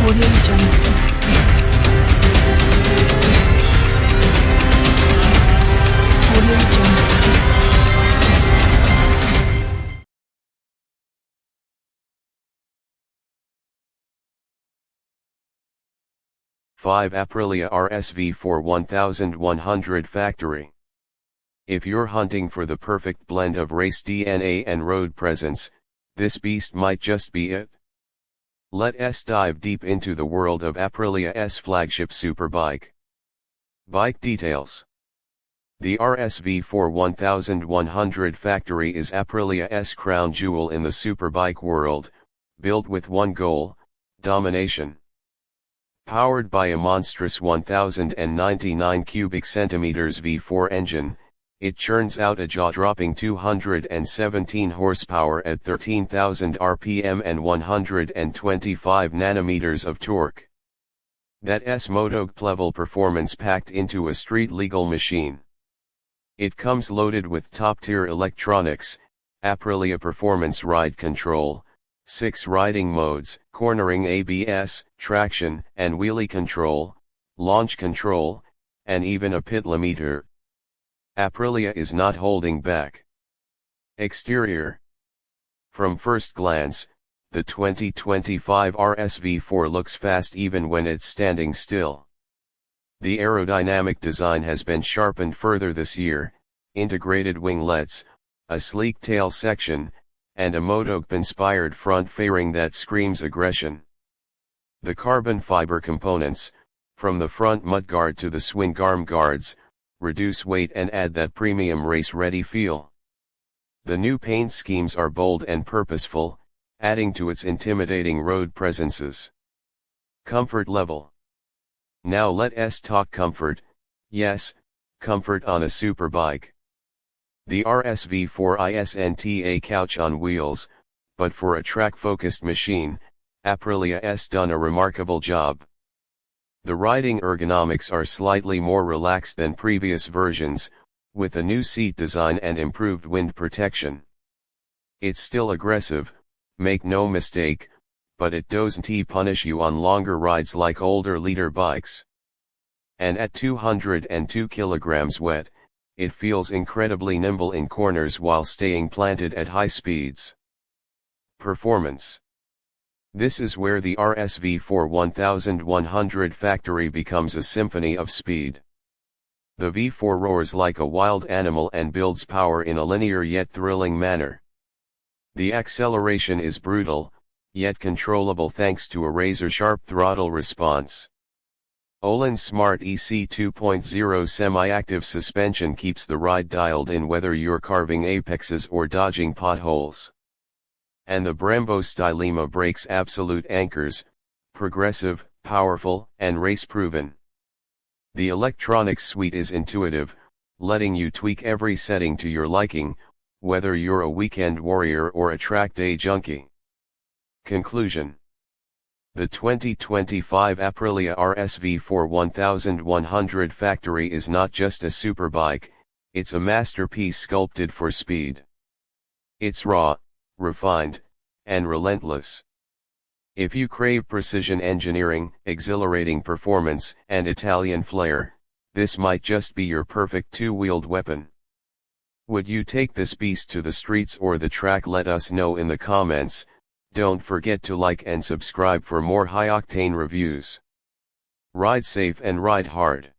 Audio Jungle. Audio Jungle. 5 Aprilia RSV4 1100 Factory. If you're hunting for the perfect blend of race DNA and road presence, this beast might just be it. Let's dive deep into the world of Aprilia's flagship superbike. Bike details. The RSV4 1100 Factory is Aprilia's crown jewel in the superbike world, built with one goal: domination. Powered by a monstrous 1099 cubic centimeters V4 engine, it churns out a jaw-dropping 217 horsepower at 13,000 RPM and 125 nanometers of torque. That's MotoGP-level performance packed into a street-legal machine. It comes loaded with top-tier electronics, Aprilia Performance Ride Control, 6 riding modes: cornering ABS, traction and wheelie control, launch control, and even a pit limiter. Aprilia is not holding back. Exterior. From first glance, the 2025 RSV4 looks fast even when it's standing still. The aerodynamic design has been sharpened further this year: integrated winglets, a sleek tail section, and a MotoGP-inspired front fairing that screams aggression. The carbon fiber components, from the front mudguard to the swing arm guards, reduce weight and add that premium race-ready feel. The new paint schemes are bold and purposeful, adding to its intimidating road presences. Comfort level. Now let's talk comfort. Yes, comfort on a superbike. The RSV4 isn't a couch on wheels, but for a track-focused machine, Aprilia's done a remarkable job. The riding ergonomics are slightly more relaxed than previous versions, with a new seat design and improved wind protection. It's still aggressive, make no mistake, but it doesn't punish you on longer rides like older leader bikes. And at 202 kilograms wet, it feels incredibly nimble in corners while staying planted at high speeds. Performance. This is where the RSV4 1100 Factory becomes a symphony of speed. The V4 roars like a wild animal and builds power in a linear yet thrilling manner. The acceleration is brutal, yet controllable thanks to a razor-sharp throttle response. Öhlins Smart EC 2.0 semi-active suspension keeps the ride dialed in whether you're carving apexes or dodging potholes. And the Brembo Stylema brakes absolute anchors: progressive, powerful, and race-proven. The electronics suite is intuitive, letting you tweak every setting to your liking, whether you're a weekend warrior or a track day junkie. Conclusion. The 2025 Aprilia RSV4 1100 Factory is not just a superbike, it's a masterpiece sculpted for speed. It's raw, refined, and relentless. If you crave precision engineering, exhilarating performance, and Italian flair, this might just be your perfect two-wheeled weapon. Would you take this beast to the streets or the track? Let us know in the comments. Don't forget to like and subscribe for more high-octane reviews. Ride safe and ride hard.